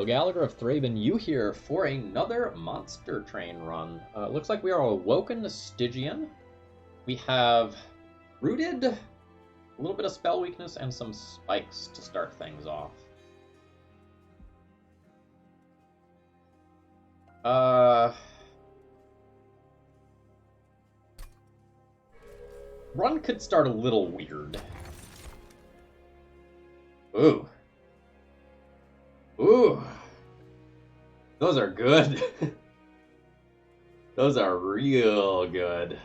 So Gallagher of ThrabenU here for another Monster Train run. Looks like we are Awoken the Stygian. We have Rooted, a little bit of spell weakness, and some spikes to start things off. Run could start a little weird. Ooh. Ooh. Those are good. Those are real good.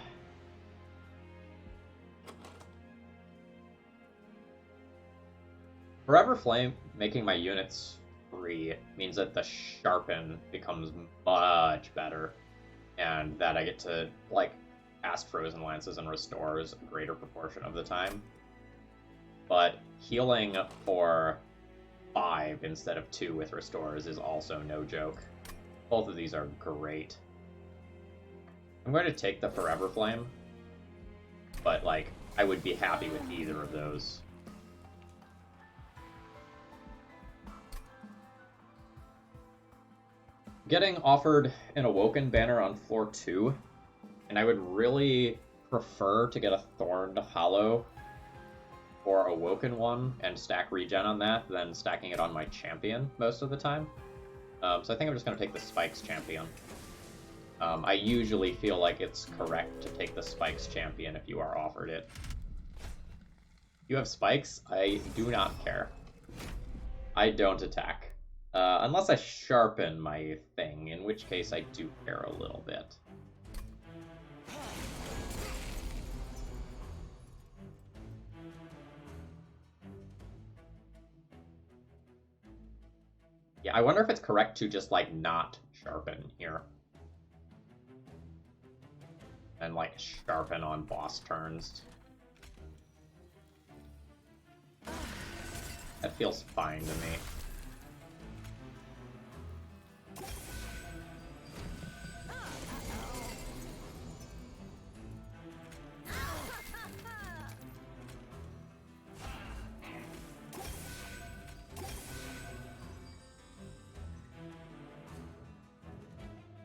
Forever Flame making my units free means that the Sharpen becomes much better. And that I get to, like, cast Frozen Lances and Restores a greater proportion of the time. But healing for 5 instead of 2 with Restores is also no joke. Both of these are great. I'm going to take the Forever Flame, but, like, I would be happy with either of those. Getting offered an Awoken banner on floor 2, and I would really prefer to get a Thorned Hollow or Awoken one and stack regen on that than stacking it on my champion most of the time. So I think I'm just going to take the Spikes champion. I usually feel like it's correct to take the Spikes champion if you are offered it. If you have Spikes, I do not care. I don't attack. Unless I sharpen my thing, in which case I do care a little bit. Yeah, I wonder if it's correct to just, like, not sharpen here. And, like, sharpen on boss turns. That feels fine to me.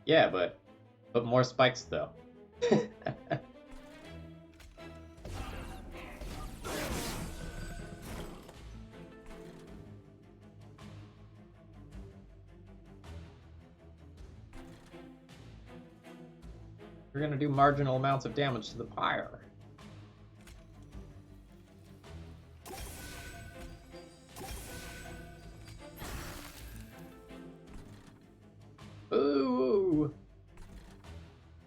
Yeah, but more spikes, though. We're gonna do marginal amounts of damage to the pyre. Ooh!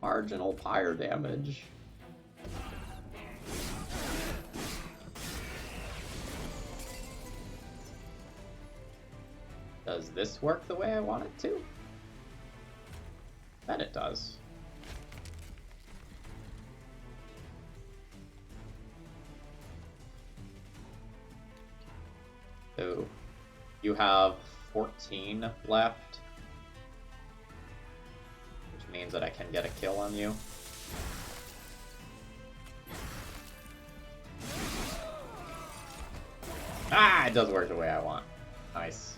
Marginal pyre damage. Does this work the way I want it to? Bet it does. So, you have 14 left, which means that I can get a kill on you. Ah, it does work the way I want. Nice.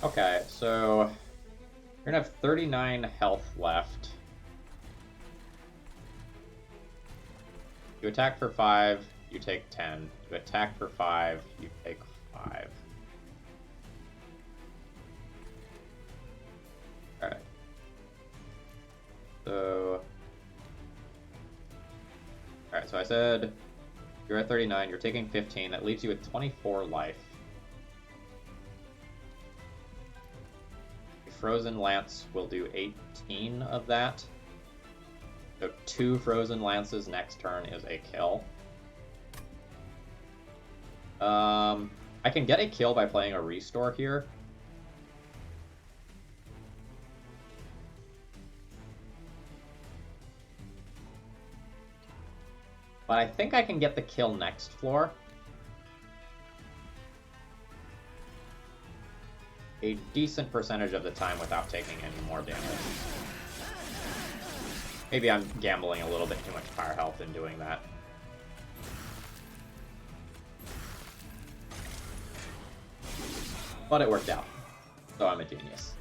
Okay, so you're gonna have 39 health left. You attack for 5, you take 10. You attack for 5, you take 5. Alright. So... Alright, so I said you're at 39, you're taking 15. That leaves you with 24 life. Frozen Lance will do 18 of that. So 2 Frozen Lances next turn is a kill. I can get a kill by playing a Restore here. But I think I can get the kill next floor. a decent percentage of the time without taking any more damage. Maybe I'm gambling a little bit too much fire health in doing that. But it worked out, so I'm a genius.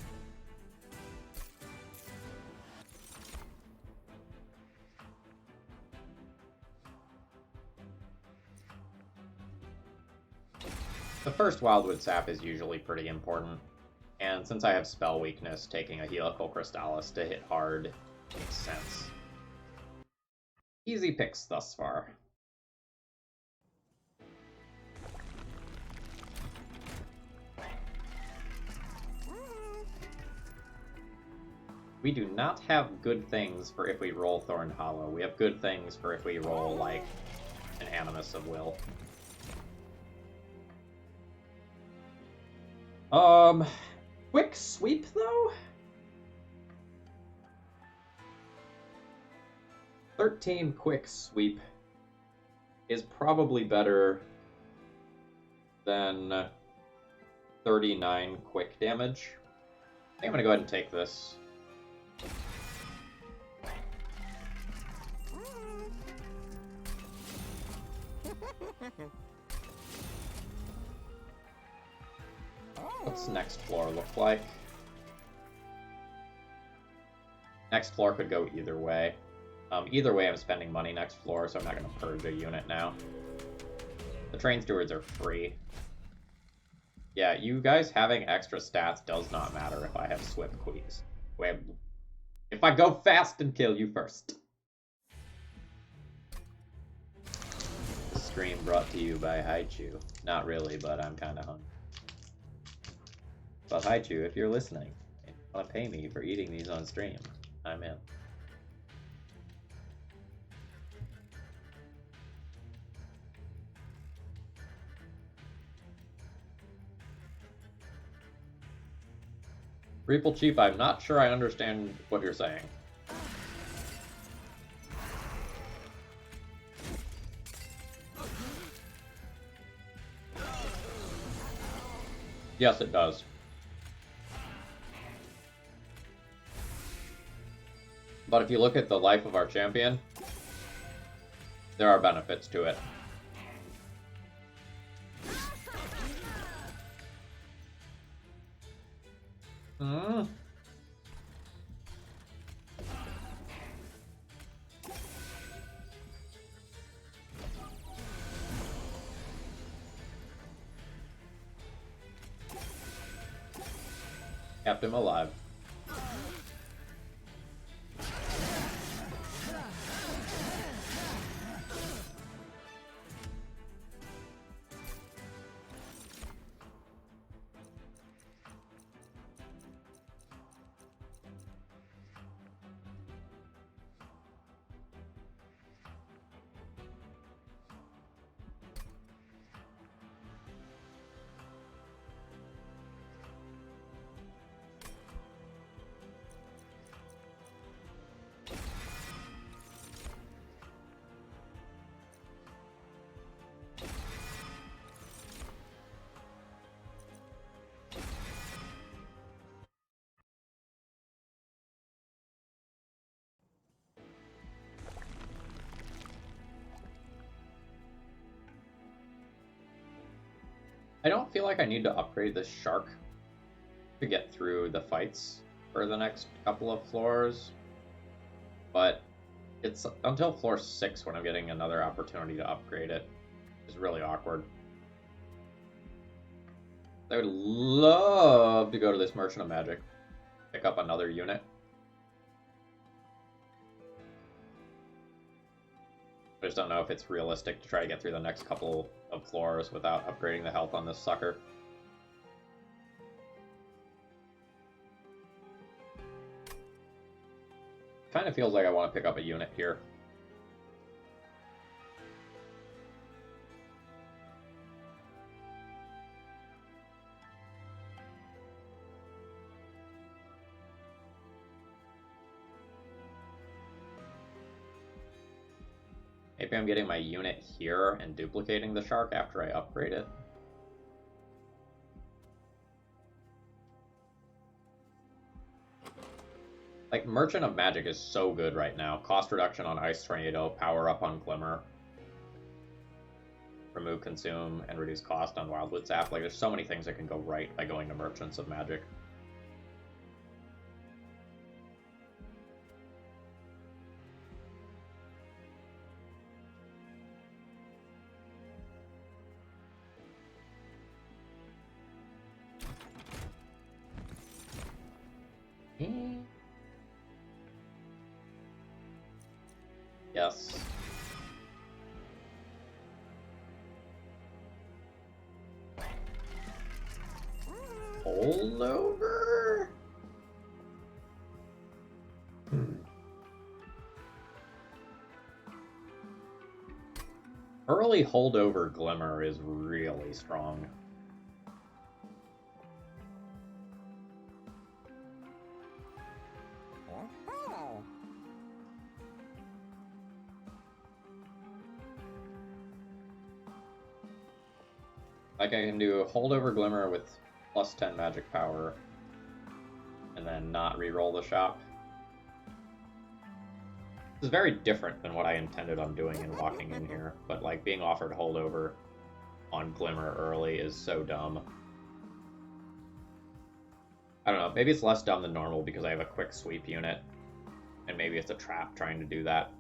The first Wildwood Sap is usually pretty important, and since I have Spell Weakness, taking a Helical Crystallis to hit hard makes sense. Easy picks thus far. We do not have good things for if we roll Thorned Hollow. We have good things for if we roll, like, an Animus of Will. Quick Sweep, though? 13 Quick Sweep is probably better than 39 Quick Damage. I think I'm gonna go ahead and take this. What's next floor look like? Next floor could go either way. Either way, I'm spending money next floor, so I'm not going to purge a unit now. The Train Stewards are free. Yeah, you guys having extra stats does not matter if I have Swift Queens. If I go fast and kill you first. The stream brought to you by Haichu. Not really, but I'm kind of hungry. But Haichu, if you're listening and you want to pay me for eating these on stream, I'm in. Reeple Chief, I'm not sure I understand what you're saying. Yes, it does. But if you look at the life of our champion, there are benefits to it. Kept him alive. I don't feel like I need to upgrade this shark to get through the fights for the next couple of floors, but it's until floor 6 when I'm getting another opportunity to upgrade it. It's really awkward. I would love to go to this Merchant of Magic, pick up another unit. I just don't know if it's realistic to try to get through the next couple of floors without upgrading the health on this sucker. Kind of feels like I want to pick up a unit here. Maybe I'm getting my unit here and duplicating the shark after I upgrade it. Like, Merchant of Magic is so good right now. Cost reduction on Ice Tornado, power up on Glimmer. Remove consume and reduce cost on Wildwood Zap. Like, there's so many things that can go right by going to Merchants of Magic. Yes. Holdover? Early holdover Glimmer is really strong. Like, I can do holdover Glimmer with plus 10 magic power, and then not reroll the shop. This is very different than what I intended on doing and walking in here, but like being offered holdover on Glimmer early is so dumb. I don't know, maybe it's less dumb than normal because I have a quick sweep unit, and maybe it's a trap trying to do that.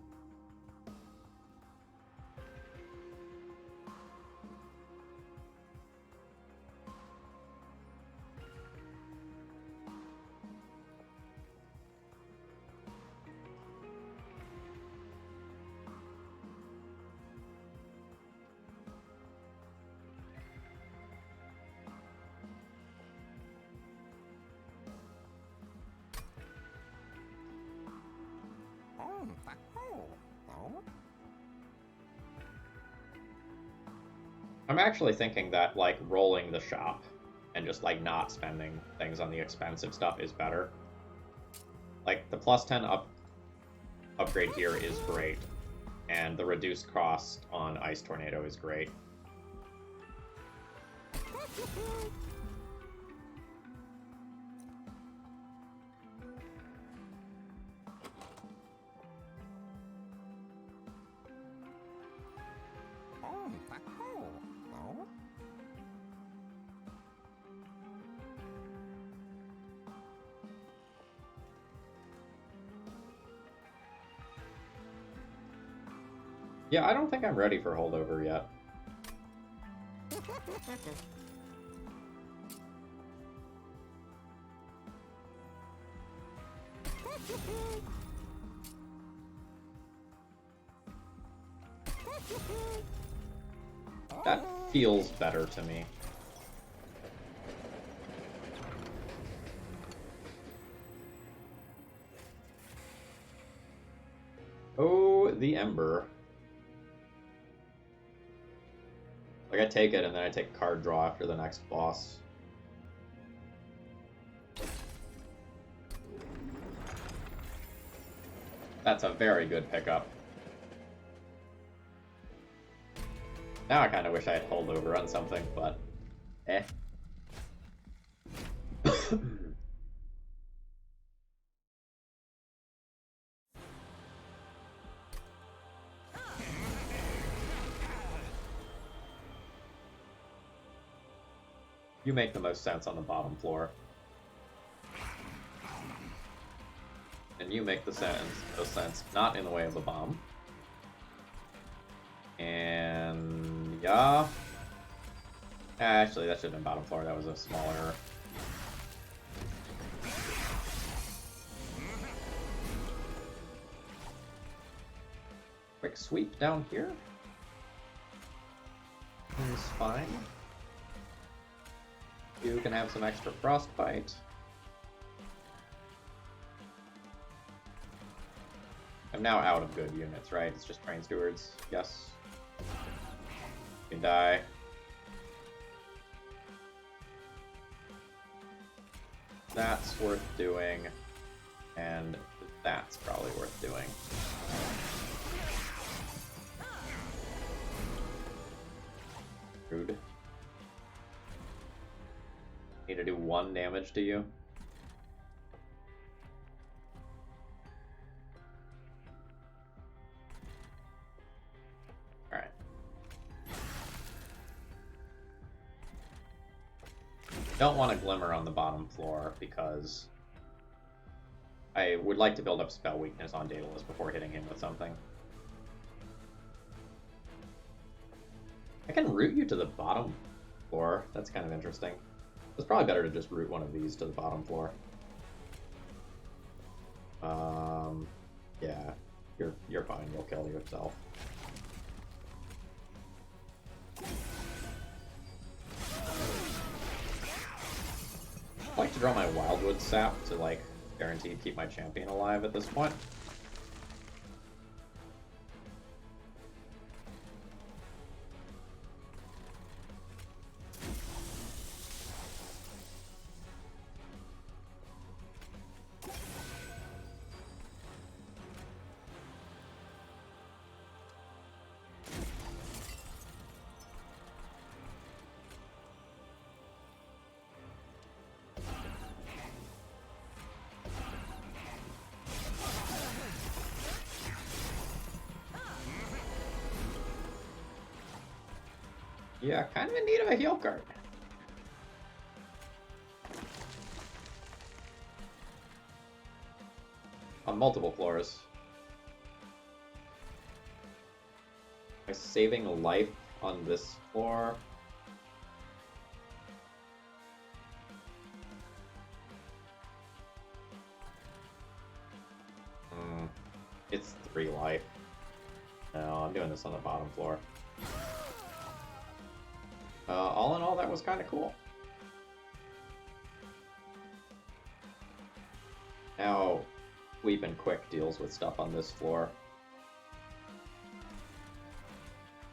I'm actually thinking that, like, rolling the shop and just, like, not spending things on the expensive stuff is better. Like, the plus 10 upgrade here is great, and the reduced cost on Ice Tornado is great. Yeah, I don't think I'm ready for holdover yet. That feels better to me. Oh, the Ember. Like, I take it, and then I take card draw after the next boss. That's a very good pickup. Now I kind of wish I had holdover on something, but eh. You make the most sense on the bottom floor. And you make the most sense not in the way of the bomb. And yeah. Actually, that should have been bottom floor. That was a small error. Quick sweep down here. Is fine. You can have some extra frostbite. I'm now out of good units, right? It's just train stewards. Yes. You can die. That's worth doing. And that's probably worth doing. Rude. Need to do 1 damage to you. Don't want a Glimmer on the bottom floor because I would like to build up spell weakness on Daedalus before hitting him with something. I can root you to the bottom floor. That's kind of interesting. It's probably better to just root one of these to the bottom floor. Yeah, you're fine. You'll kill yourself. I like to draw my Wildwood Sap to like guarantee to keep my champion alive at this point. Yeah, kind of in need of a heal card. On multiple floors. By saving a life on this floor. It's 3 life. No, I'm doing this on the bottom floor. All in all, that was kind of cool. Now, Sweep and Quick deals with stuff on this floor.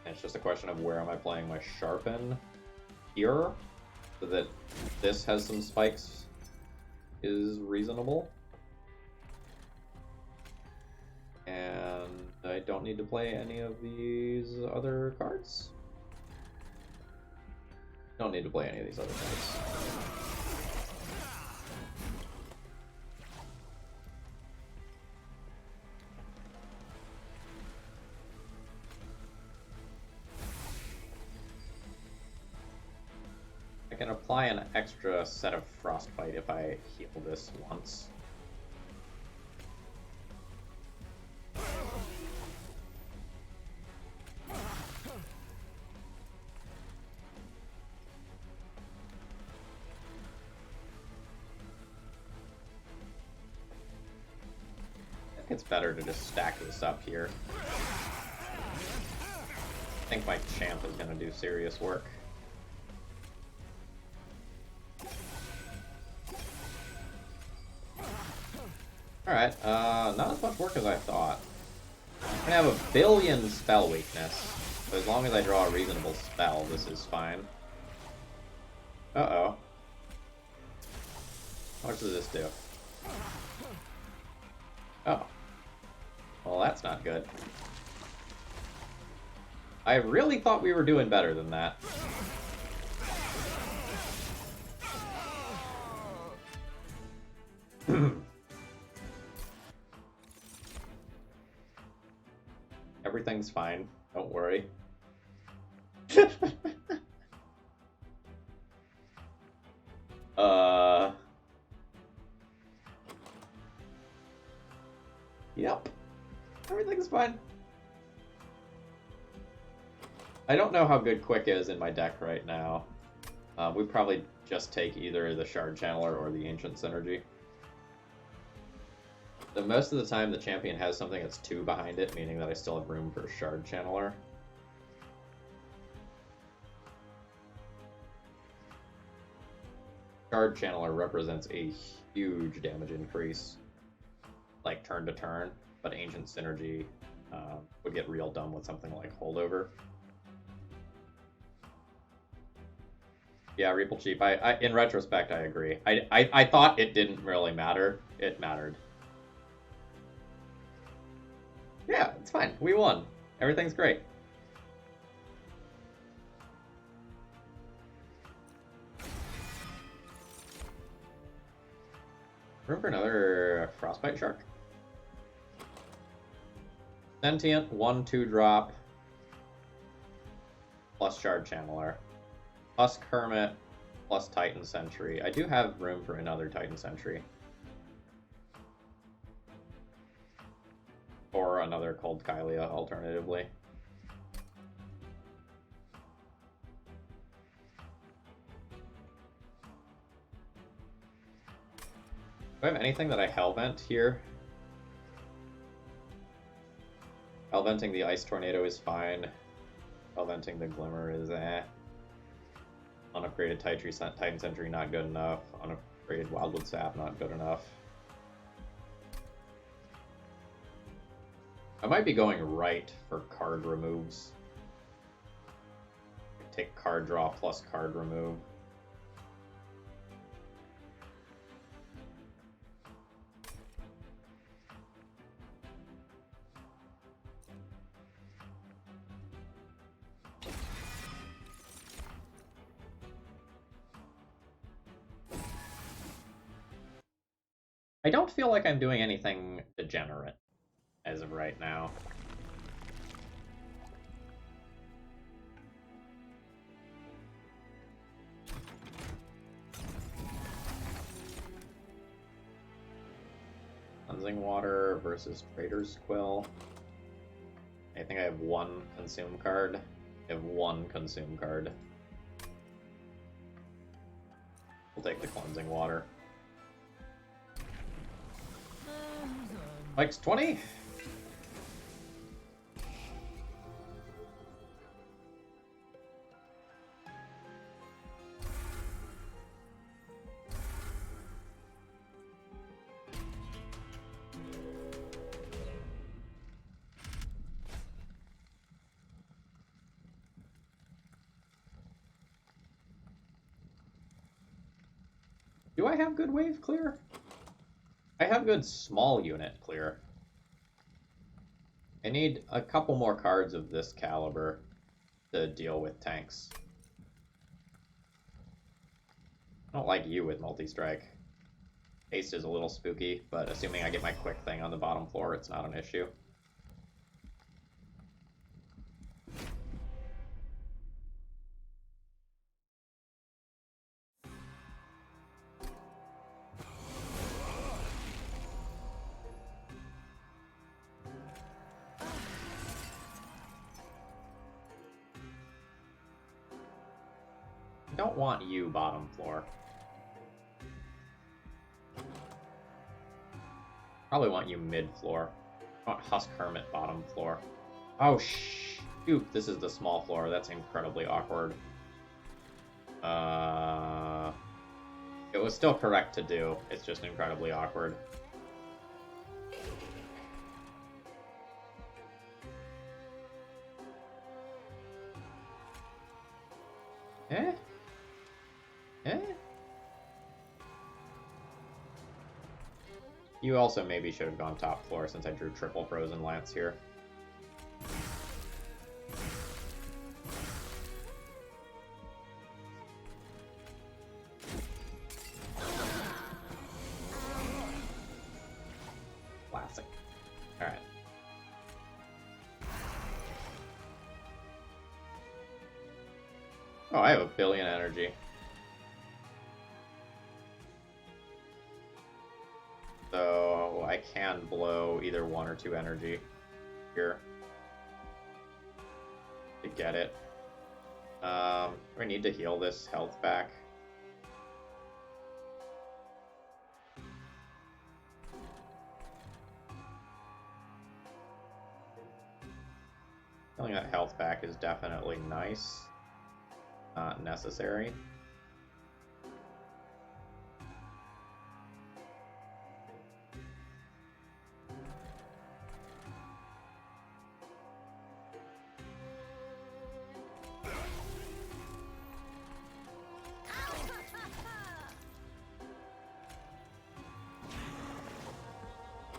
And it's just a question of where am I playing my Sharpen here, so that this has some spikes is reasonable. And I don't need to play any of these other cards. Don't need to play any of these other cards. I can apply an extra set of Frostbite if I heal this once. It's better to just stack this up here. I think my champ is going to do serious work. Alright, not as much work as I thought. I'm going to have a billion spell weakness, so as long as I draw a reasonable spell, this is fine. Uh-oh. How much does this do? Oh. Well, that's not good. I really thought we were doing better than that. Everything's fine. Don't worry. Yep. Everything's fine. I don't know how good Quick is in my deck right now. We probably just take either the Shard Channeler or the Ancient Synergy. So most of the time the champion has something that's 2 behind it, meaning that I still have room for Shard Channeler. Shard Channeler represents a huge damage increase, like turn to turn, but Ancient Synergy would get real dumb with something like Holdover. Yeah, Reaple Chief. I in retrospect, I agree. I thought it didn't really matter. It mattered. Yeah, it's fine. We won. Everything's great. Room for another Frostbite Shark. Sentient, 1/2 drop. Plus Shard Channeler. Plus Hermit. plus Titan Sentry. I do have room for another Titan Sentry. Or another Cold Kylia, alternatively. Do I have anything that I Hellvent here? Hellventing the Ice Tornado is fine. Hellventing the Glimmer is Unupgraded Titan Sentry, not good enough. Unupgraded Wildwood Sap, not good enough. I might be going right for card removes. Take card draw plus card remove. I don't feel like I'm doing anything degenerate as of right now. Cleansing Water versus Trader's Quill. I think I have one Consume card. I have one Consume card. We'll take the Cleansing Water. Mike's 20. Do I have good wave clear? I have good small unit clear. I need a couple more cards of this caliber to deal with tanks. I don't like you with multi-strike. Haste is a little spooky, but assuming I get my quick thing on the bottom floor, it's not an issue. I don't want you bottom floor. Probably want you mid floor. I want Husk Hermit bottom floor. Oh shoot, this is the small floor. That's incredibly awkward. It was still correct to do. It's just incredibly awkward. Eh? Eh? You also maybe should have gone top floor since I drew triple Frozen Lance here. Classic. Alright. Oh, I have a billion energy. So I can blow either 1 or 2 energy here to get it. Do I need to heal this health back? Healing that health back is definitely nice. Not necessary.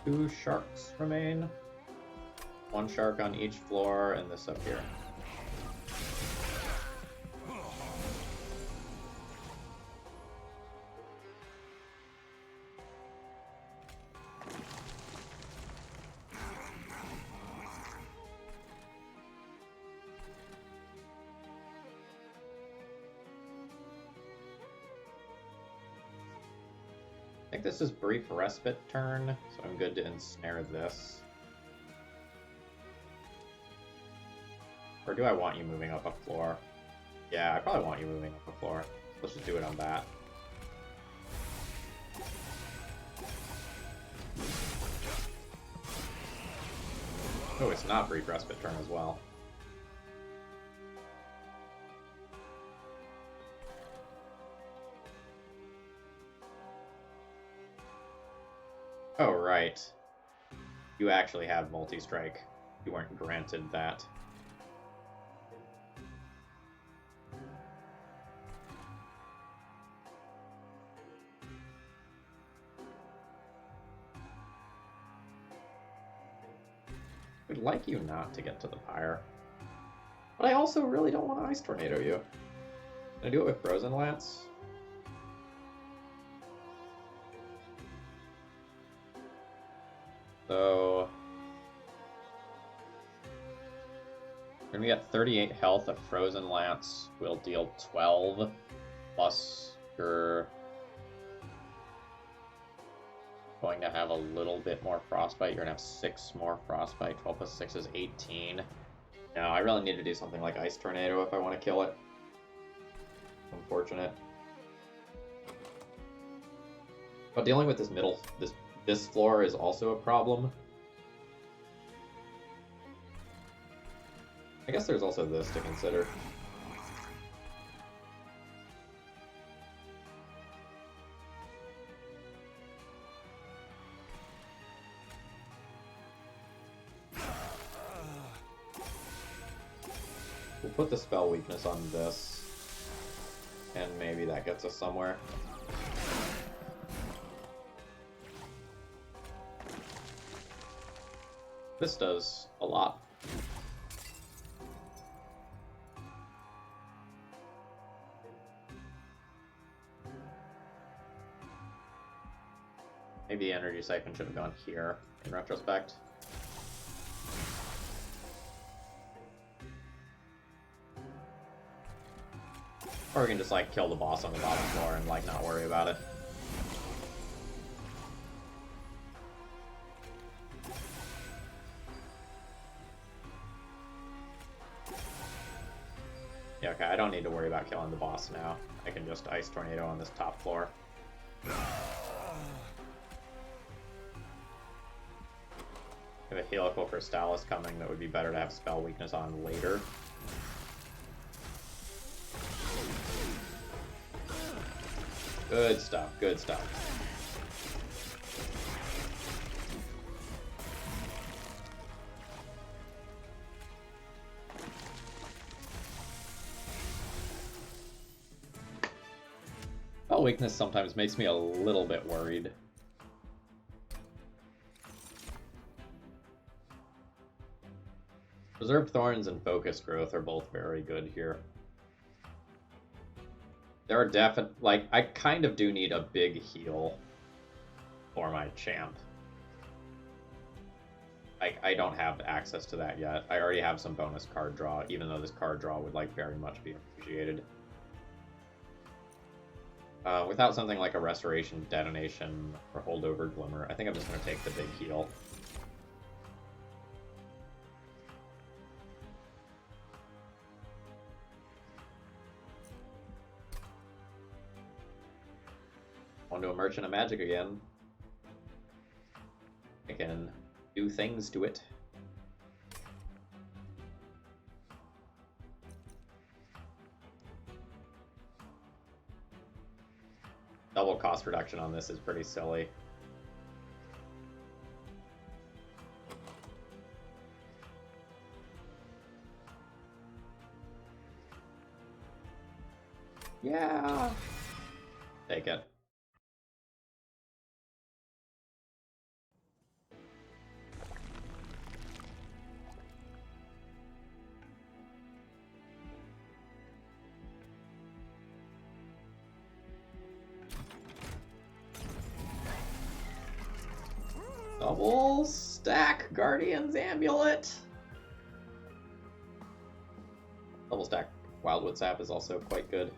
Two sharks remain. One shark on each floor, and this up here. think this is brief respite turn, so I'm good to ensnare this. Or do I want you moving up a floor? Yeah, I probably want you moving up a floor. So let's just do it on that. Oh, it's not brief respite turn as well. Oh, right. You actually have multi-strike. You weren't granted that. I'd like you not to get to the pyre. But I also really don't want to Ice Tornado you. Can I do it with Frozen Lance? So... we're gonna get 38 health. A Frozen Lance will deal 12, plus you're going to have a little bit more Frostbite. You're gonna have 6 more Frostbite. 12 plus 6 is 18. No, I really need to do something like Ice Tornado if I want to kill it. Unfortunate. But dealing with this floor is also a problem. I guess there's also this to consider. We'll put the spell weakness on this, and maybe that gets us somewhere. This does a lot. Maybe the energy siphon should have gone here, in retrospect. Or we can just, like, kill the boss on the bottom floor and, like, not worry about it. Yeah, okay, I don't need to worry about killing the boss now. I can just Ice Tornado on this top floor. If a Helical Crystal is coming, that would be better to have spell weakness on later. Good stuff, good stuff. Spell weakness sometimes makes me a little bit worried. Preserved Thorns and Focus Growth are both very good here. There are like, I kind of do need a big heal for my champ. I don't have access to that yet. I already have some bonus card draw, even though this card draw would, like, very much be appreciated. Without something like a Restoration, Detonation, or Holdover Glimmer, I think I'm just going to take the big heal. Onto a Merchant of Magic again. I can do things to it. Double cost reduction on this is pretty silly. Yeah. Take it. Double stack Guardian's Amulet. Double stack Wildwood Sap is also quite good.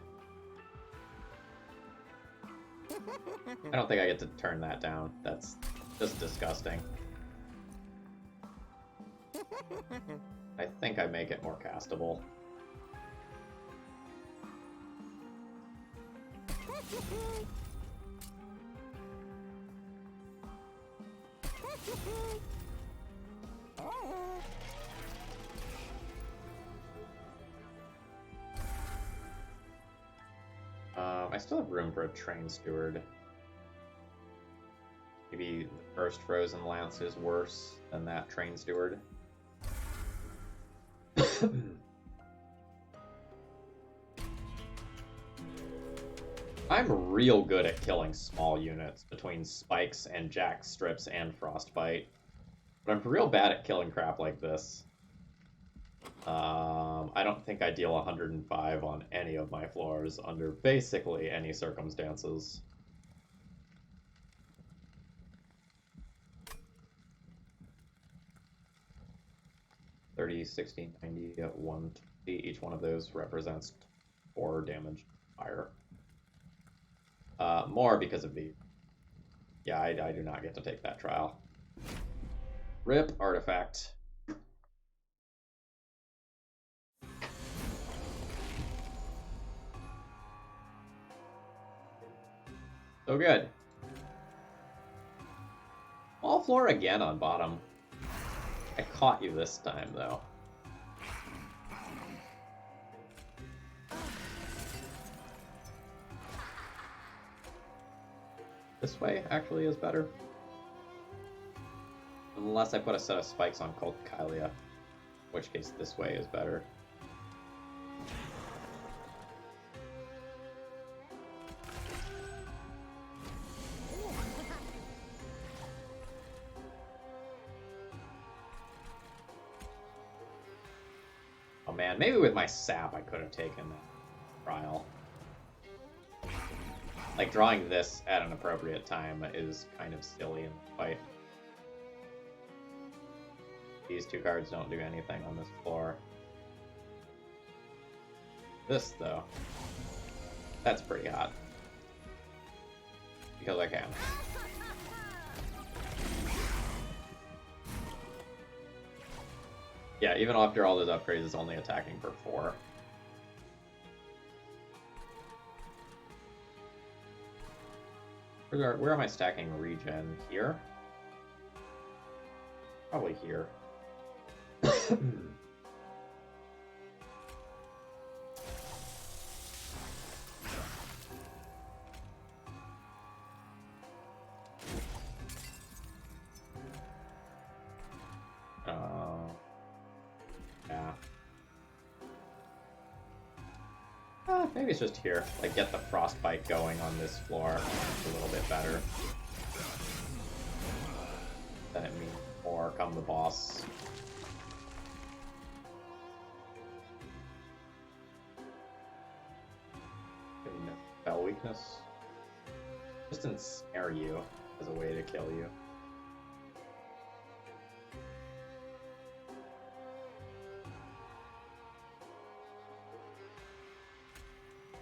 I don't think I get to turn that down. That's just disgusting. I think I make it more castable. I still have room for a train steward. Maybe the first Frozen Lance is worse than that train steward. I'm real good at killing small units between spikes and jack strips and frostbite, but I'm real bad at killing crap like this. I don't think I deal 105 on any of my floors under basically any circumstances. $30, $60, $90, 120. Each one of those represents 4 damage fire. More because of the... Yeah, I do not get to take that trial. RIP artifact. So good. Small floor again on bottom. I caught you this time, though. This way actually is better. Unless I put a set of spikes on Cold Kylia, in which case this way is better. Oh man, maybe with my sap I could have taken that trial. Like, drawing this at an appropriate time is kind of silly in the fight. These 2 cards don't do anything on this floor. This, though, that's pretty hot. Because I can. Yeah, even after all those upgrades, it's only attacking for 4. Where am I stacking regen? Here? Probably here. Yeah. Maybe it's just here. Like, get the frostbite going on this floor a little bit better. Then it means more come the boss. Spell weakness. Just ensnare you as a way to kill you.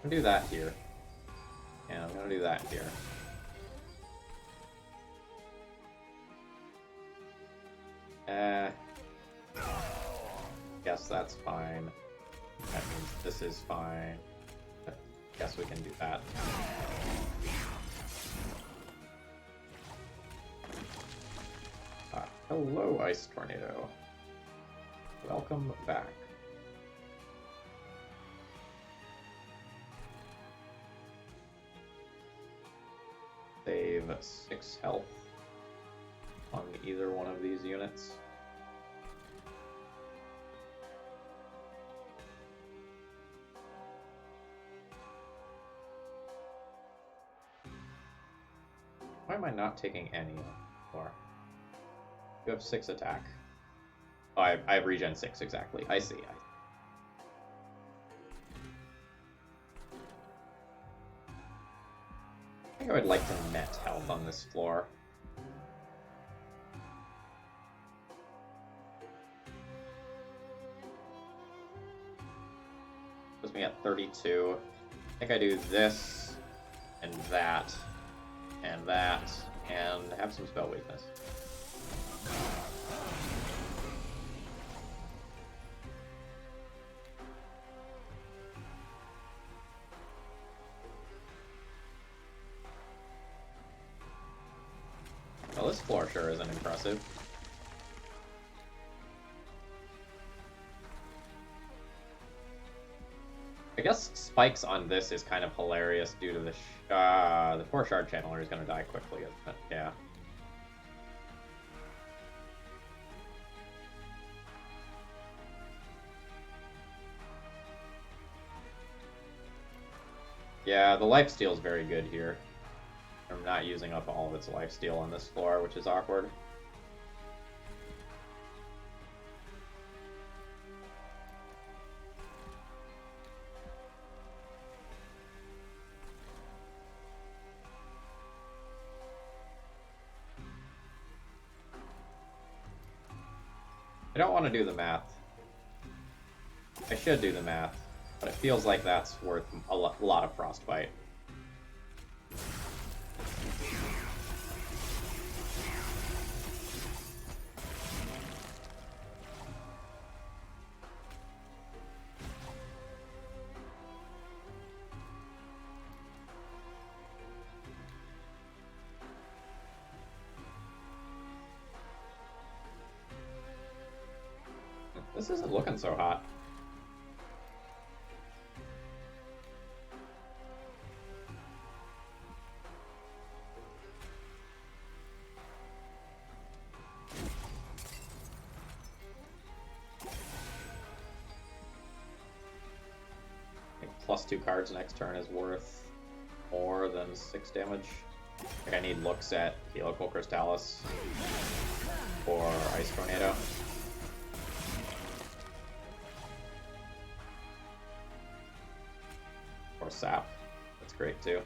I'm gonna do that here. And I'm gonna do that here. Guess that's fine. That means this is fine. Guess we can do that. Hello, Ice Tornado. Welcome back. Save 6 health on either one of these units. Why am I not taking any more? You have 6 attack. Oh, I have regen 6, exactly. I see. I think I would like to net health on this floor. Puts me at 32. I think I do this and that, and that, and have some spell weakness. Well, this floor sure isn't impressive. I guess spikes on this is kind of hilarious due to the 4 shard channeler is going to die quickly, isn't it? Yeah. Yeah, the lifesteal is very good here. I'm not using up all of its lifesteal on this floor, which is awkward. I don't want to do the math. I should do the math, but it feels like that's worth a lot of frostbite. This isn't looking so hot. I think +2 cards next turn is worth more than 6 damage. Like I need looks at Helical Crystallis or Ice Tornado. Or Sap. That's great too.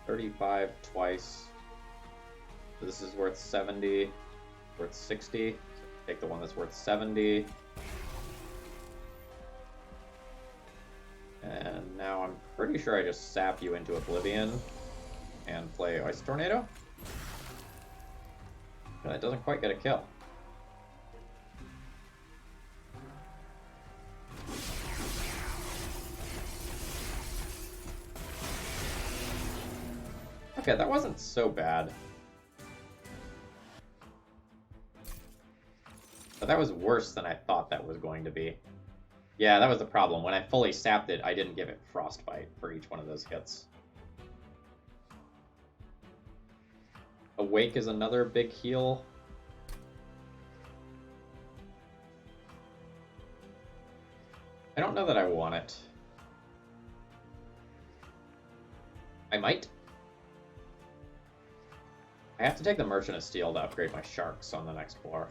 $35 twice. So this is worth 70, worth 60. So take the one that's worth 70. And now I'm pretty sure I just sap you into Oblivion and play Ice Tornado. But that doesn't quite get a kill. Okay, that wasn't so bad. But that was worse than I thought that was going to be. Yeah, that was the problem. When I fully sapped it, I didn't give it Frostbite for each one of those hits. Awake is another big heal. I don't know that I want it. I might. I have to take the Merchant of Steel to upgrade my sharks on the next floor.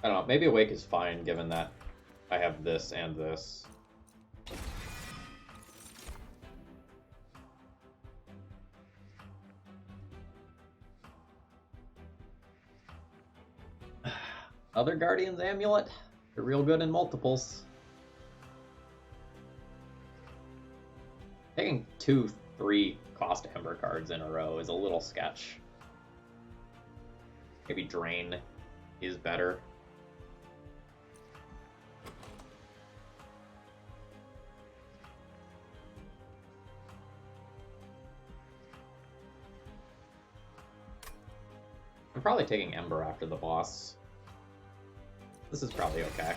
I don't know, maybe Awake is fine given that I have this and this. Other Guardian's Amulet? They're real good in multiples. Taking 2-3 cost Ember cards in a row is a little sketch. Maybe Drain is better. I'm probably taking Ember after the boss. This is probably okay.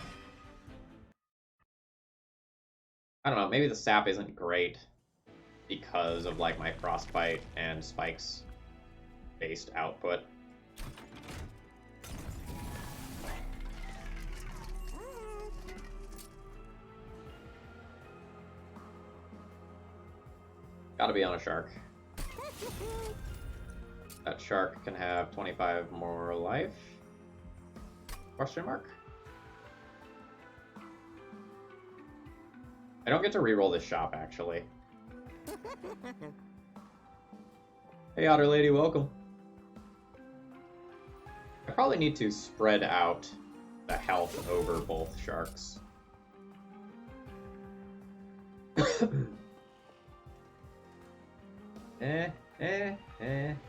I don't know, maybe the sap isn't great because of like my Frostbite and Spikes based output. Gotta be on a shark. That shark can have 25 more life? Question mark? I don't get to reroll this shop, actually. Hey, Otter Lady, welcome. I probably need to spread out the health over both sharks. eh, eh, eh,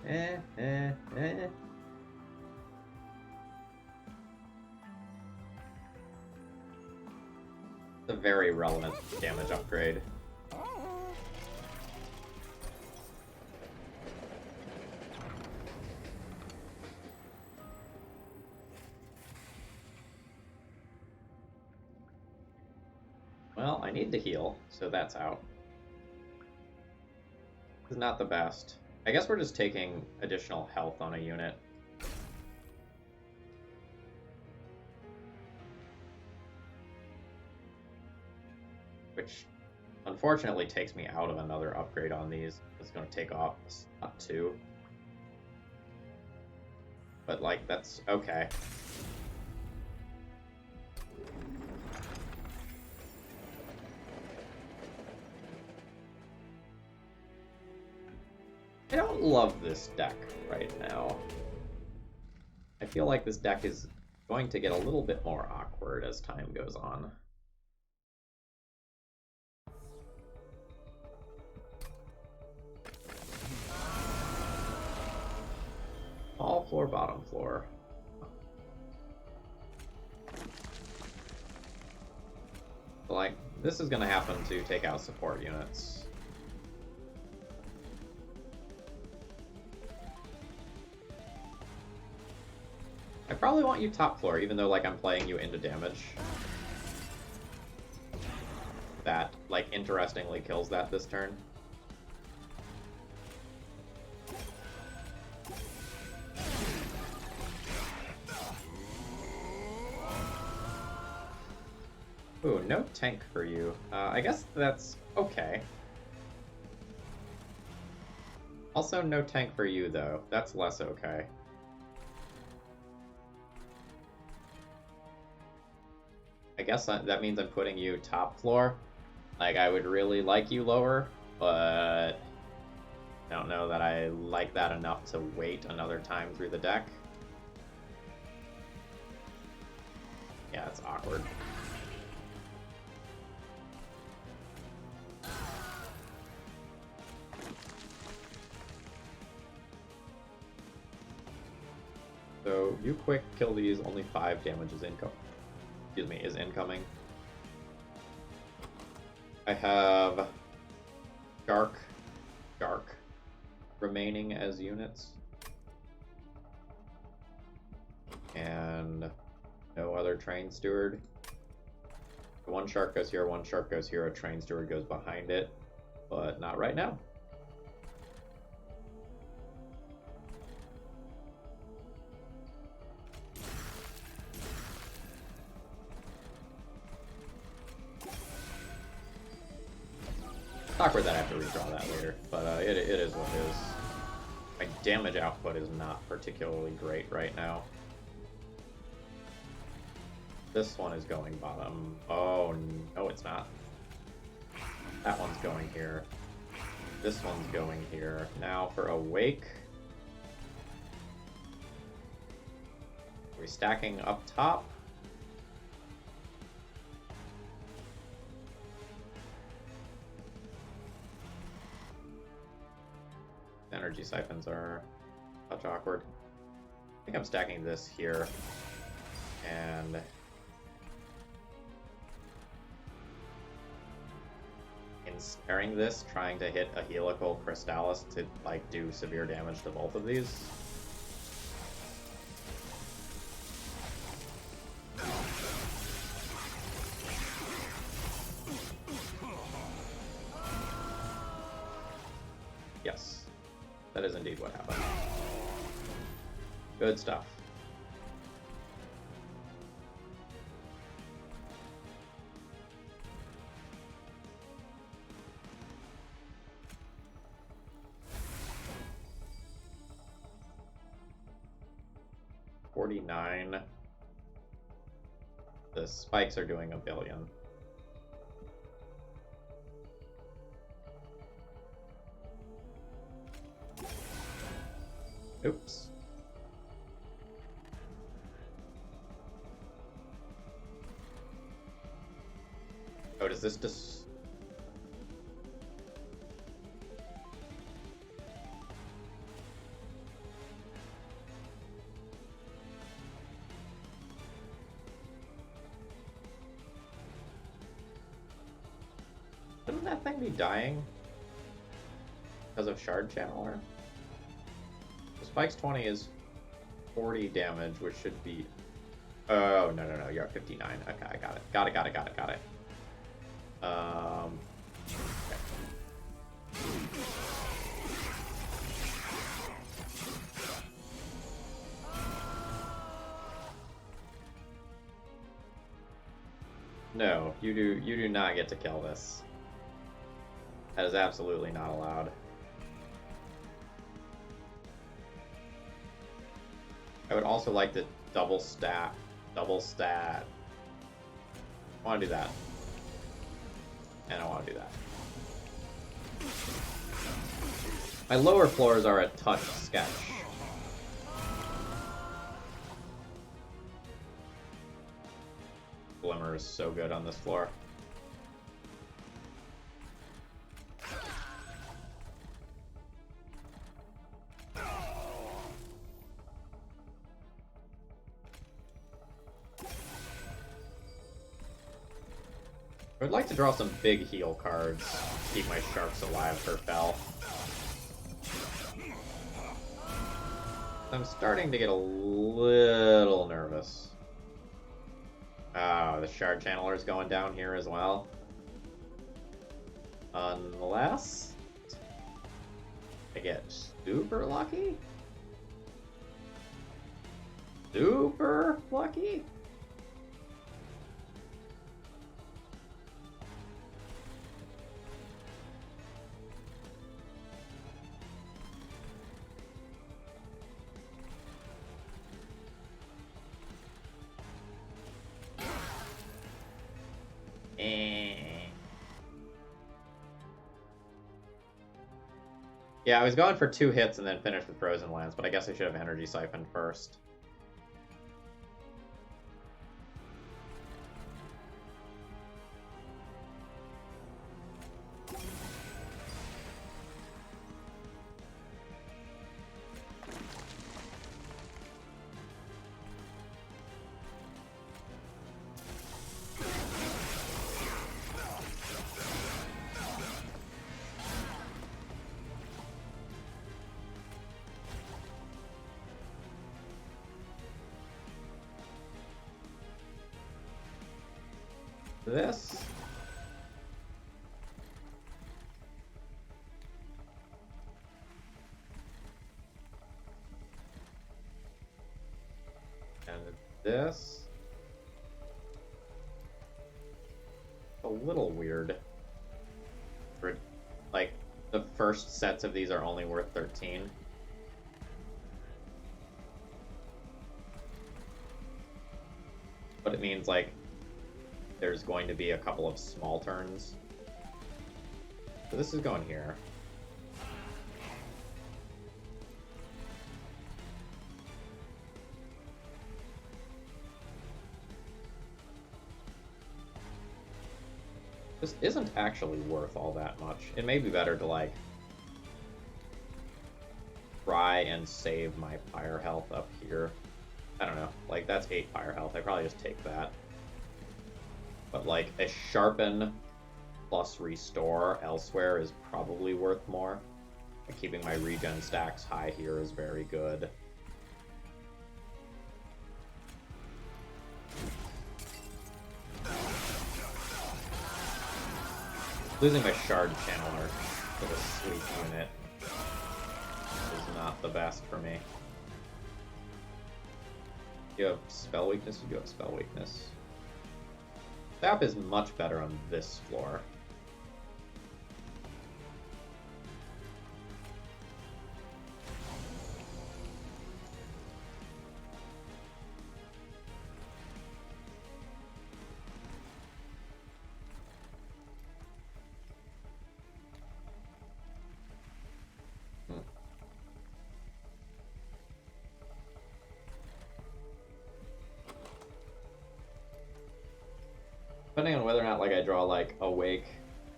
eh, eh, eh. It's a very relevant damage upgrade. Well, I need to heal, so that's out. It's not the best. I guess we're just taking additional health on a unit. Which, unfortunately, takes me out of another upgrade on these. It's going to take off a slot too. But, like, that's okay. I don't love this deck right now. I feel like this deck is going to get a little bit more awkward as time goes on. All floor, bottom floor. Like, this is going to happen to take out support units. I probably want you top floor, even though, like, I'm playing you into damage. That, like, interestingly kills that this turn. Ooh, no tank for you. I guess that's okay. Also, no tank for you, though. That's less okay. I guess that means I'm putting you top floor. Like, I would really like you lower, but I don't know that I like that enough to wait another time through the deck. Yeah, it's awkward. So, you quick kill these, only 5 damage is incoming. I have Dark remaining as units. And no other Train Steward. One shark goes here, one shark goes here, a Train Steward goes behind it, but not right now. It's awkward that I have to redraw that later, but it is what it is. My damage output is not particularly great right now. This one is going bottom. Oh, no, it's not. That one's going here. This one's going here. Now for Awake. Are we stacking up top? Energy siphons are a touch awkward. I think I'm stacking this here. And in sparing this, trying to hit a helical Crystallis to like do severe damage to both of these. Yes, that is indeed what happened. Good stuff. $49. The spikes are doing $1 billion. Oops. Oh, does this just... Shouldn't that thing be dying? Because of Shard Channeler? The Spike's 20 is 40 damage, which should be... Oh, no, you're at 59. Okay, I got it. Got it. Okay. No, you do not get to kill this. That is absolutely not allowed. I would also like to double stat. I want to do that. And I want to do that. My lower floors are a touch sketch. Glimmer is so good on this floor. I would like to draw some big heal cards to keep my sharks alive for Fel. I'm starting to get a little nervous. Oh, the Shard Channeler is going down here as well. Unless I get super lucky? Super lucky? Yeah, I was going for 2 hits and then finished with Frozen Lance, but I guess I should have Energy Siphoned first. This. And this. A little weird. For, like, the first sets of these are only worth 13. But it means, like, there's going to be a couple of small turns. So this is going here. This isn't actually worth all that much. It may be better to, like, try and save my fire health up here. I don't know. Like, that's 8 fire health. I probably just take that. But, like, a Sharpen plus Restore elsewhere is probably worth more. And keeping my regen stacks high here is very good. Losing my Shard Channeler to the Sleep unit is not the best for me. You have Spell Weakness? You do have Spell Weakness. Sap is much better on this floor. But depending on whether or not like I draw like Awake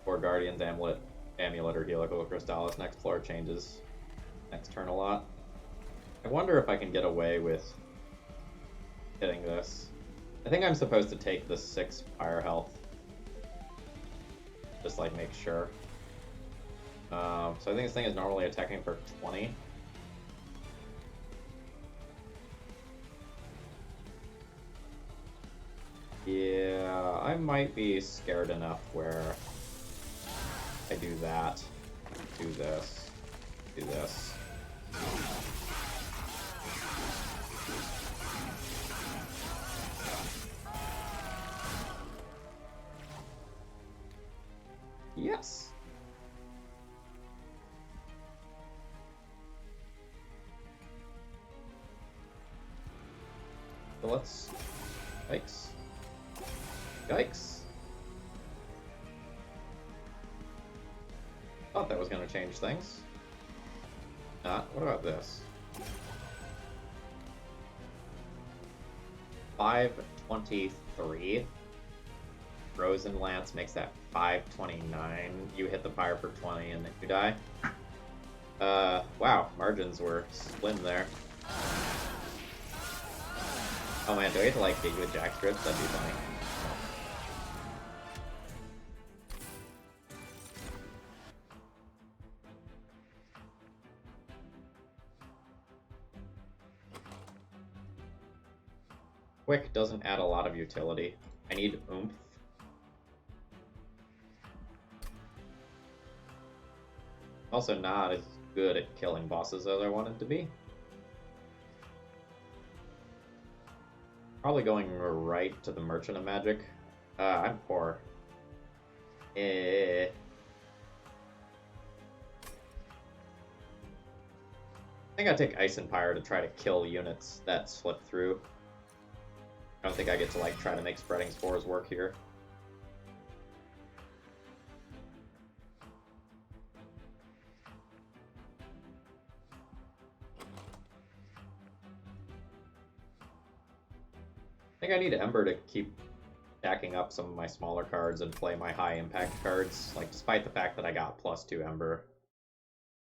or Guardian's Amulet or Helical Crystallis, next floor changes next turn a lot. I wonder if I can get away with hitting this. I think I'm supposed to take the 6 fire health. Just like make sure. So I think this thing is normally attacking for 20. Yeah, I might be scared enough where I do that, do this, do this. Yes. So let's... Yikes. Yikes. Thought that was going to change things. Not. What about this? 523. Frozen Lance makes that 529. You hit the fire for 20 and then you die. Wow, margins were slim there. Oh man, do I get to like dig with jack strips? That'd be funny. Quick doesn't add a lot of utility. I need oomph. Also not as good at killing bosses as I wanted to be. Probably going right to the Merchant of Magic. I'm poor. I think I take Ice Empire to try to kill units that slip through. I don't think I get to like try to make Spreading Spores work here. I think I need Ember to keep stacking up some of my smaller cards and play my high impact cards. Like, despite the fact that I got +2 Ember,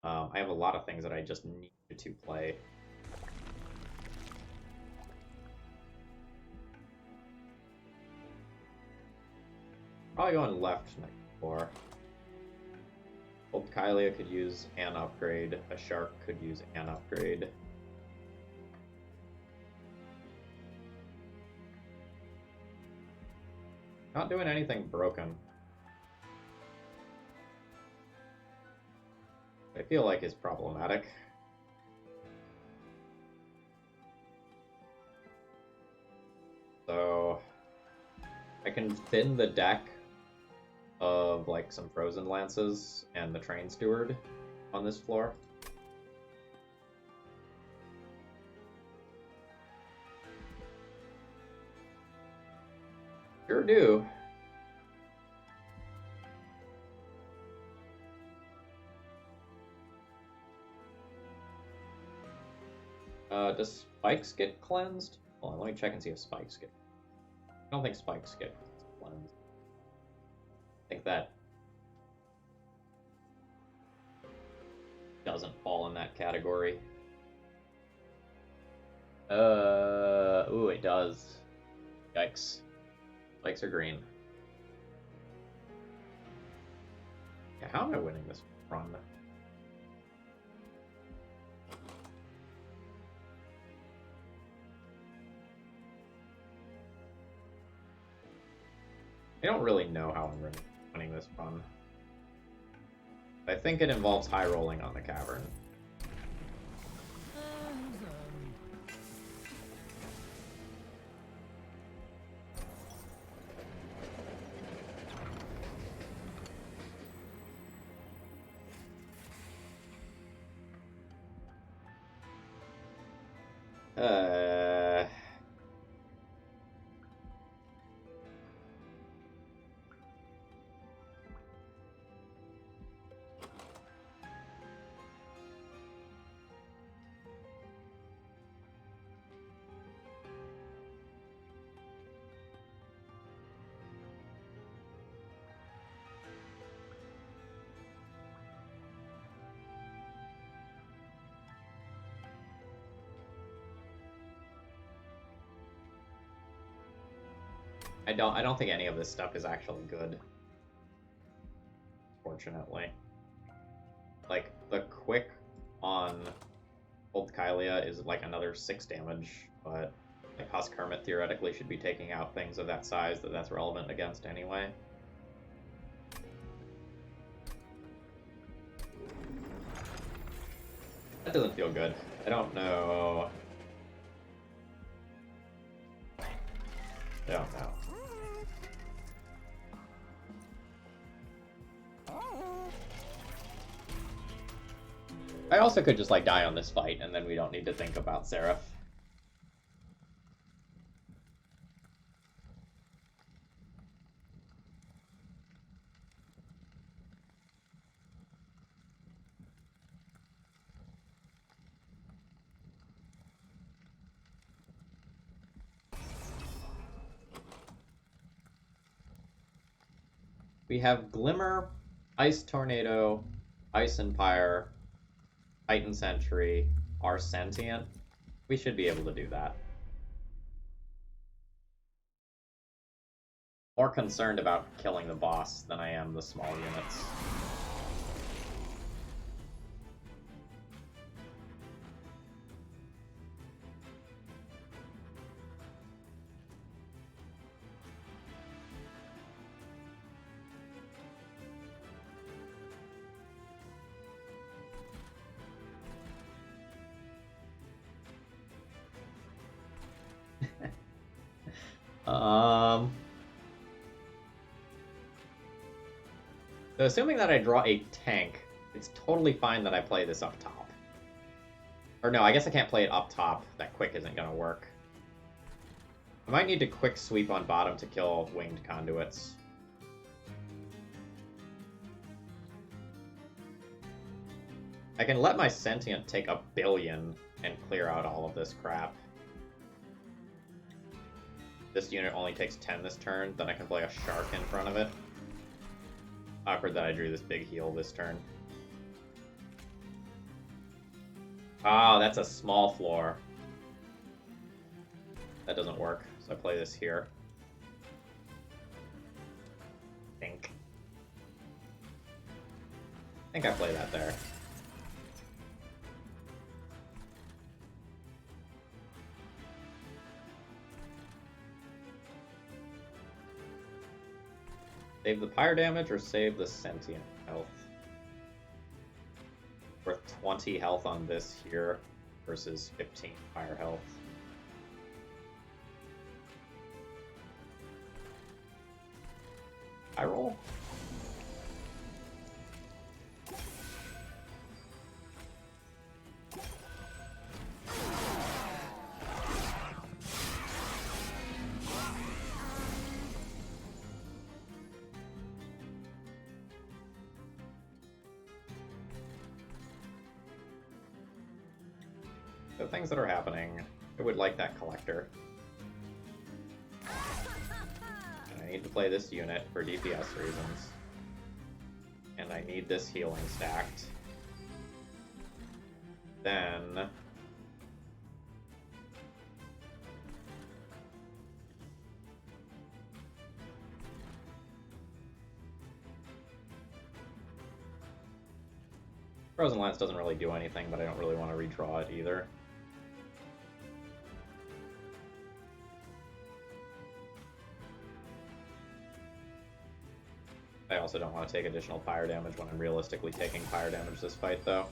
I have a lot of things that I just need to play. Probably going left next floor. Old Kylia could use an upgrade. A Shark could use an upgrade. Not doing anything broken. I feel like is problematic. So I can thin the deck of like some Frozen Lances and the Train Steward on this floor. Sure do. Does Spikes get cleansed? Hold on, let me check and see if Spikes get... I don't think Spikes get cleansed. I think that doesn't fall in that category. Ooh, it does. Yikes. Spikes are green. Yeah, how am I winning this run? I don't really know how I'm winning this run. I think it involves high rolling on the Cavern. I don't think any of this stuff is actually good. Fortunately. Like, the quick on Old Kylia is like another 6 damage, but like Husk Hermit theoretically should be taking out things of that size that's relevant against anyway. That doesn't feel good. I don't know. I don't know. I also could just like die on this fight and then we don't need to think about Seraph. We have Glimmer, Ice Tornado, Ice Empire, Titan Sentry, are sentient. We should be able to do that. More concerned about killing the boss than I am the small units. So assuming that I draw a tank, it's totally fine that I play this up top. Or no, I guess I can't play it up top. That quick isn't gonna work. I might need to quick sweep on bottom to kill winged conduits. I can let my sentient take 1 billion and clear out all of this crap. This unit only takes 10 this turn, then I can play a shark in front of it. Awkward that I drew this big heal this turn. Ah, that's a small floor. That doesn't work, so I play this here. I think I play that there. Save the pyre damage or save the sentient health? Worth 20 health on this here versus 15 pyre health. I roll. So things that are happening, I would like that collector. And I need to play this unit for DPS reasons. And I need this healing stacked. Then... Frozen Lance doesn't really do anything, but I don't really want to redraw it either. I also don't want to take additional pyre damage when I'm realistically taking pyre damage this fight, though.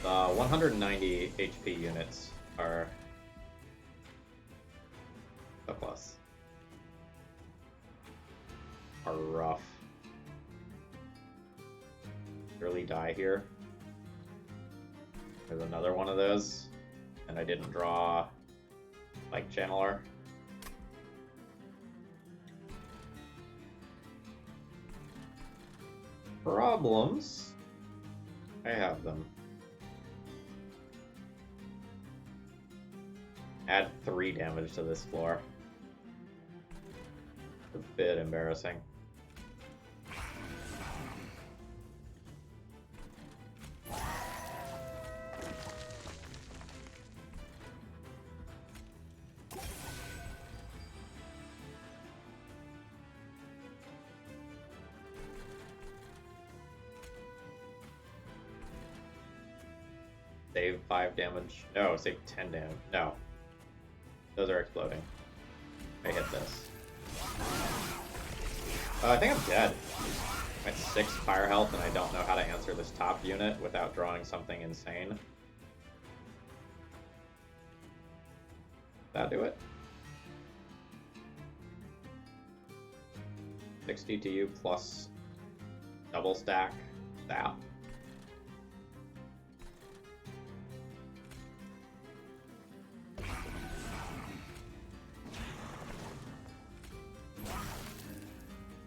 The 190 HP units are so close. Are rough. Surely die here. There's another one of those, and I didn't draw like channeler. Problems. I have them. Add 3 damage to this floor. It's a bit embarrassing. Save 5 damage. No, save 10 damage. No. Those are exploding. I hit this. I think I'm dead. I'm at 6 fire health and I don't know how to answer this top unit without drawing something insane. That do it? 60 to you plus double stack that.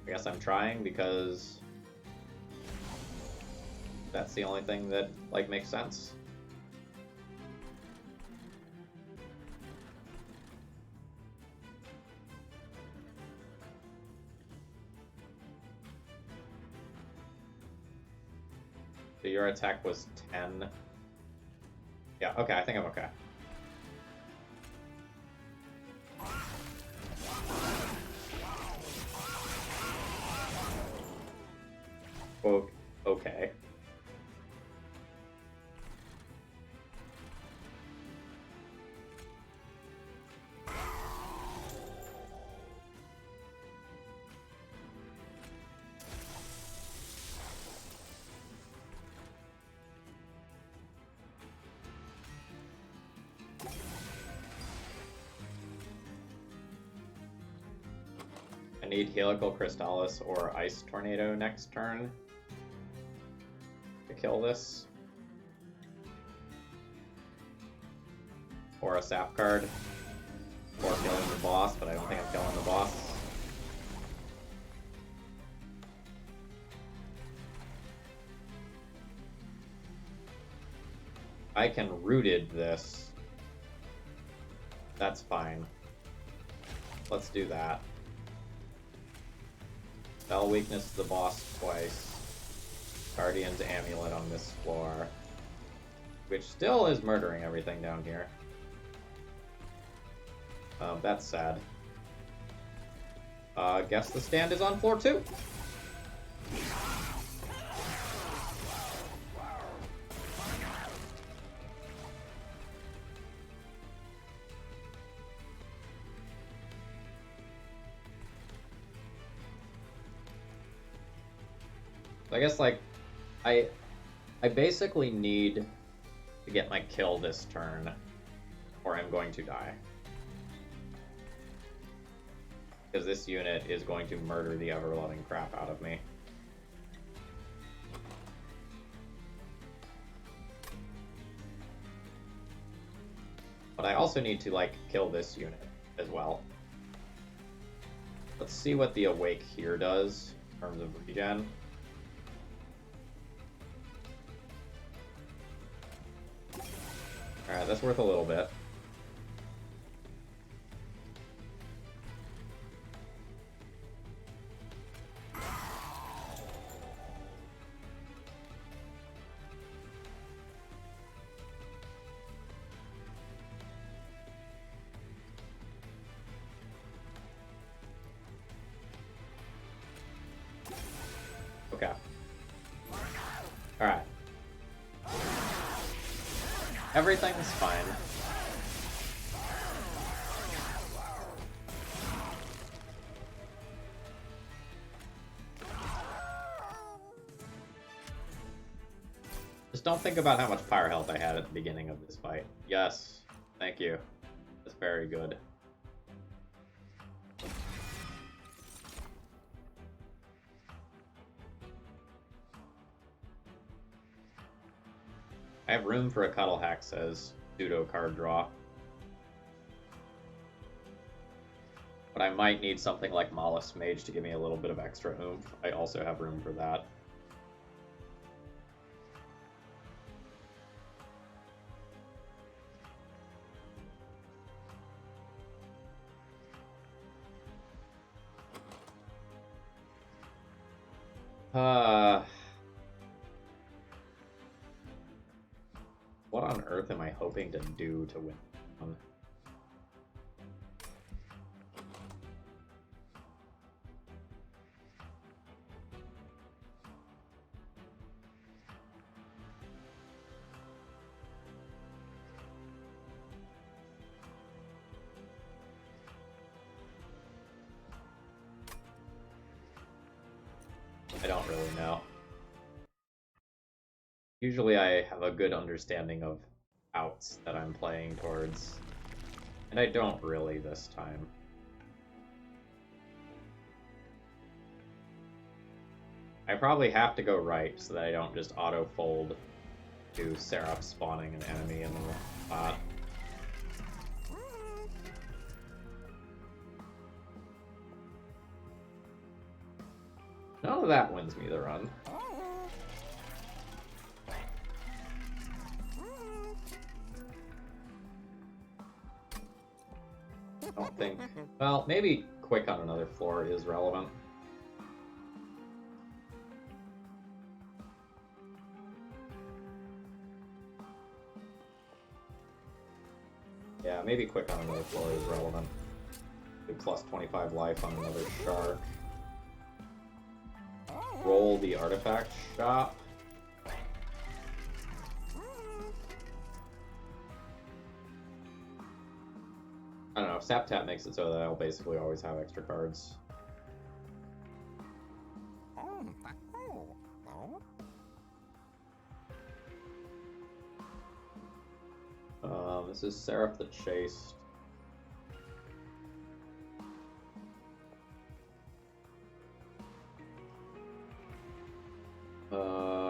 I guess I'm trying because that's the only thing that, like, makes sense. So your attack was 10. Yeah, okay, I think I'm okay. Okay. I need Helical Crystallis or Ice Tornado next turn to kill this. Or a Sap card. Or killing the boss, but I don't think I'm killing the boss. I can Rooted this. That's fine. Let's do that. Spell weakness to the boss twice. Guardian's Amulet on this floor. Which still is murdering everything down here. That's sad. Guess the stand is on floor 2. I guess, like, I basically need to get my kill this turn, or I'm going to die. Because this unit is going to murder the ever-loving crap out of me. But I also need to, like, kill this unit as well. Let's see what the Awake here does in terms of regen. Alright, that's worth a little bit. Okay. Alright. Everything's fine. Just don't think about how much fire health I had at the beginning of this fight. Yes. Thank you. That's very good. I have room for a Cuddle Hack, says pseudo card draw. But I might need something like Mollusk Mage to give me a little bit of extra oomph. I also have room for that. What on earth am I hoping to do to win? I don't really know. Usually I have a good understanding of outs that I'm playing towards, and I don't really this time. I probably have to go right so that I don't just auto-fold to Seraph spawning an enemy in the spot. None of that wins me the run. I don't think... Well, maybe quick on another floor is relevant. Yeah, maybe quick on another floor is relevant. Do plus 25 life on another shark. Roll the artifact shop. I don't know, Sap Tap makes it so that I'll basically always have extra cards. This is Seraph the Chaste.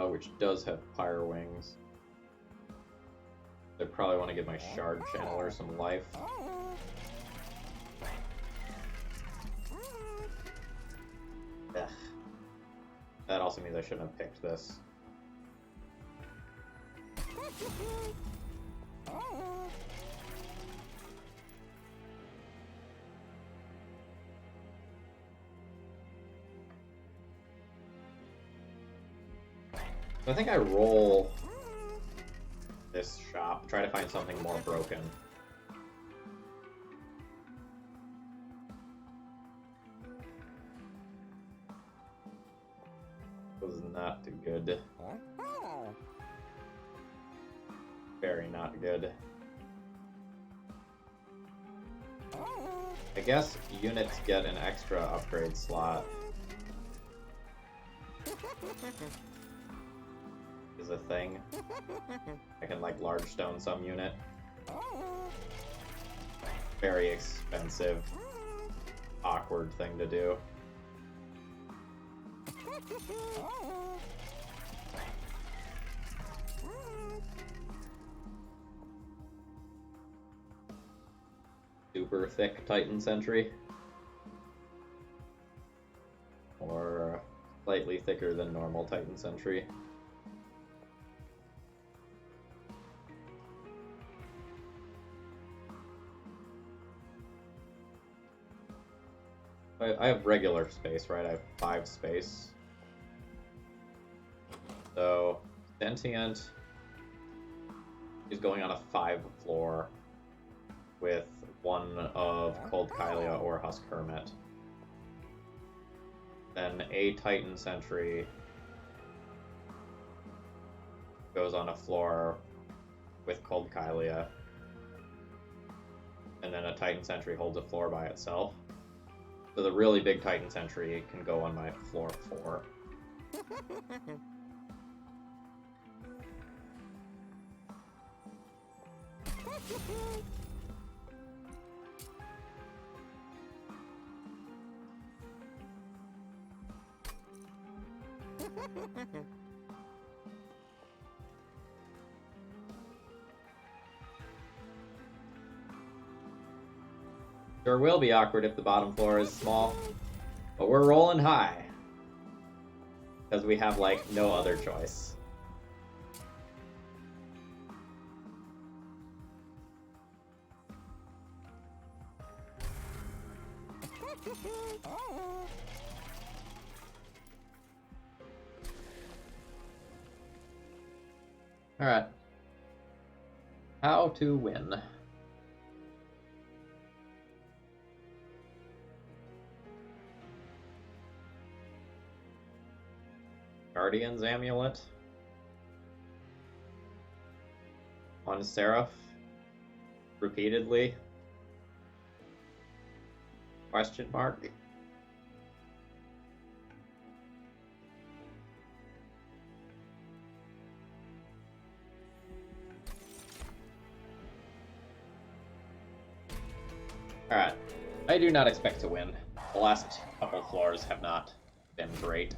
Which does have Pyre Wings. I probably want to give my Shard Channeler some life. Ugh. That also means I shouldn't have picked this. I think I roll this shop, try to find something more broken. Was not good. Very not good. I guess units get an extra upgrade slot. Is a thing. I can like large stone some unit. Very expensive, awkward thing to do. Super thick Titan Sentry. Or slightly thicker than normal Titan Sentry. I have regular space, right? I have 5 space. So, Sentient is going on a 5 floor with 1 of Cold Kylia or Husk Hermit. Then a Titan Sentry goes on a floor with Cold Kylia. And then a Titan Sentry holds a floor by itself. So the really big Titan Sentry can go on my floor 4. Sure will be awkward if the bottom floor is small, but we're rolling high because we have like no other choice. All right. How to win. Guardian's Amulet. On Seraph. Repeatedly. Question mark. Alright. I do not expect to win. The last couple floors have not been great.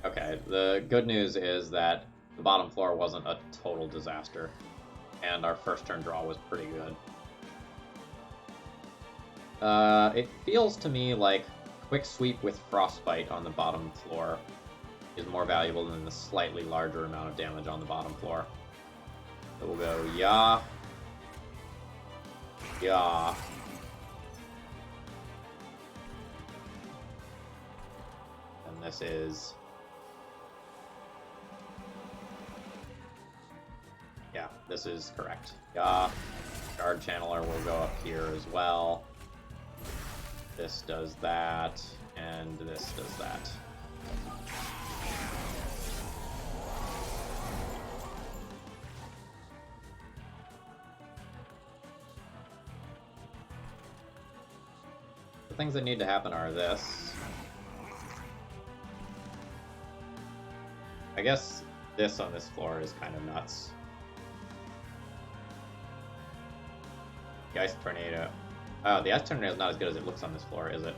Okay, the good news is that the bottom floor wasn't a total disaster, and our first turn draw was pretty good. It feels to me like Quick Sweep with Frostbite on the bottom floor is more valuable than the slightly larger amount of damage on the bottom floor. So we'll go Ya, Ya. And this is... Yeah, this is correct. Ya. Guard Channeler will go up here as well. This does that, and this does that. The things that need to happen are this. I guess this on this floor is kind of nuts. The Ice Tornado. Oh, the Ice Tornado is not as good as it looks on this floor, is it?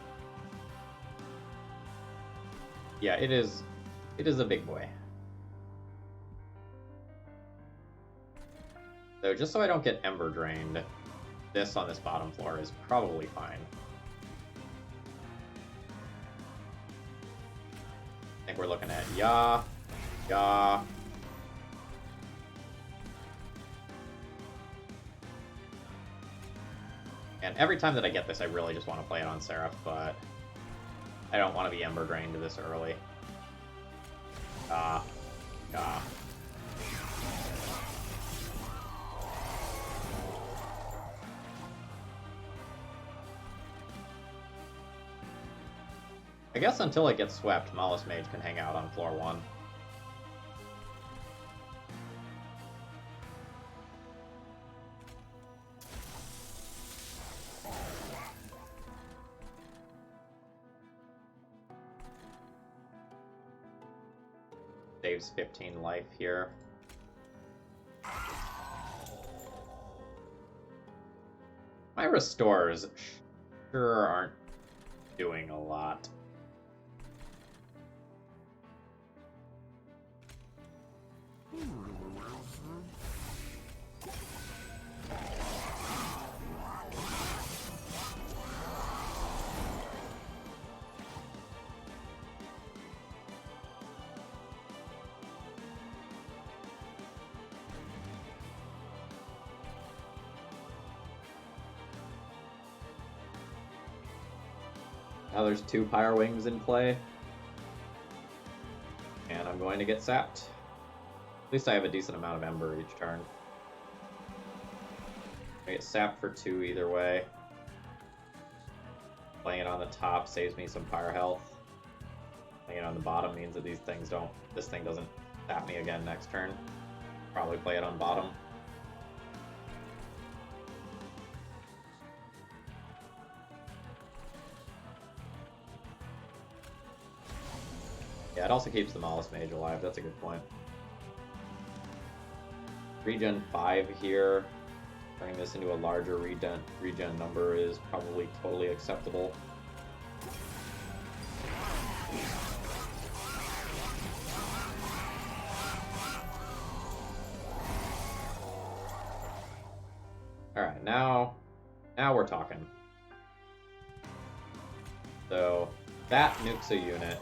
Yeah, it is. It is a big boy. So just so I don't get Ember Drained, this on this bottom floor is probably fine. I think we're looking at Ya, Ya. And every time that I get this, I really just want to play it on Seraph, but I don't want to be Ember Drained this early. Ah, ah. I guess until it gets swept, Mollis Mage can hang out on floor 1. Saves 15 life here. My restores sure aren't doing a lot. Now there's 2 Pyre Wings in play. And I'm going to get sapped. At least I have a decent amount of Ember each turn. I get sapped for 2 either way. Playing it on the top saves me some Pyre health. Playing it on the bottom means that this thing doesn't sap me again next turn. Probably play it on bottom. Yeah, it also keeps the Mollis Mage alive. That's a good point. Regen 5 here. Turning this into a larger regen number is probably totally acceptable. Alright, now we're talking. So, that nukes a unit.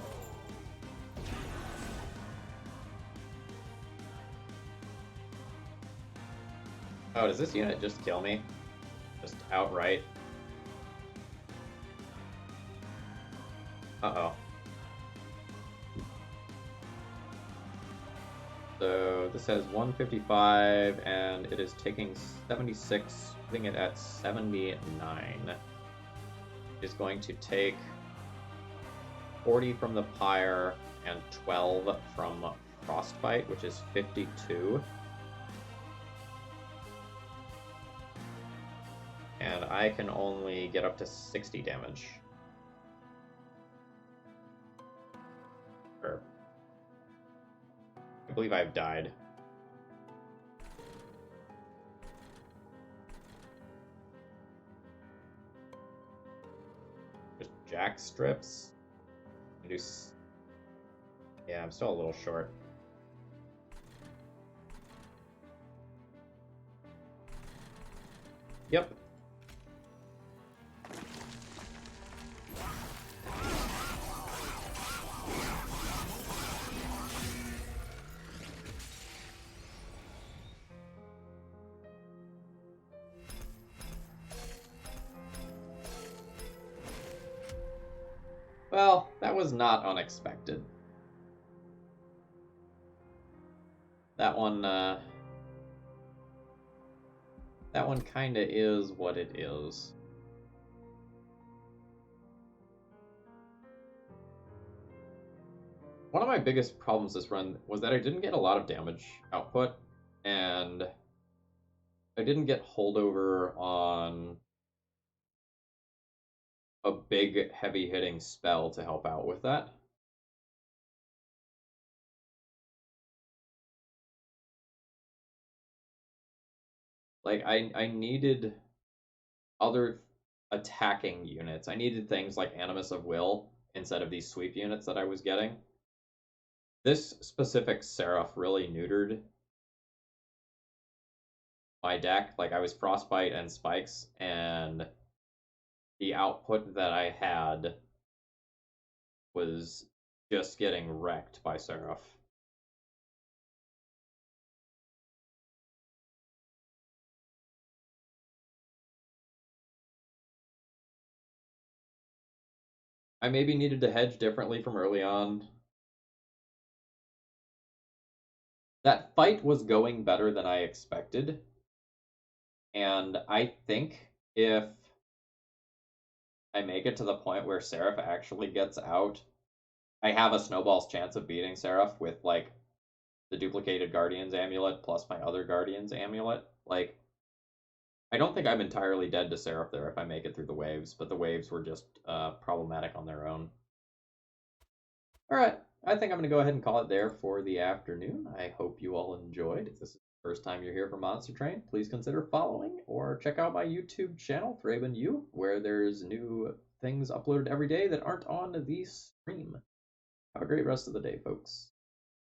Oh, does this unit just kill me? Just outright? Uh-oh. So this has 155, and it is taking 76, putting it at 79. It's going to take 40 from the Pyre and 12 from Frostbite, which is 52. And I can only get up to 60 damage. believe I've died. Just jack strips. Yeah, I'm still a little short. Yep. Well, that was not unexpected. That one kinda is what it is. One of my biggest problems this run was that I didn't get a lot of damage output, and I didn't get holdover on a big, heavy-hitting spell to help out with that. Like, I needed other attacking units. I needed things like Animus of Will instead of these sweep units that I was getting. This specific Seraph really neutered my deck. Like, I was Frostbite and Spikes, and the output that I had was just getting wrecked by Seraph. I maybe needed to hedge differently from early on. That fight was going better than I expected, and I think if I make it to the point where Seraph actually gets out, I have a snowball's chance of beating Seraph with, like, the duplicated Guardian's Amulet plus my other Guardian's Amulet. Like, I don't think I'm entirely dead to Seraph there if I make it through the waves, but the waves were just problematic on their own. Alright, I think I'm going to go ahead and call it there for the afternoon. I hope you all enjoyed. If this is the first time you're here for Monster Train, please consider following or check out my YouTube channel, ThrabenU, where there's new things uploaded every day that aren't on the stream. Have a great rest of the day, folks.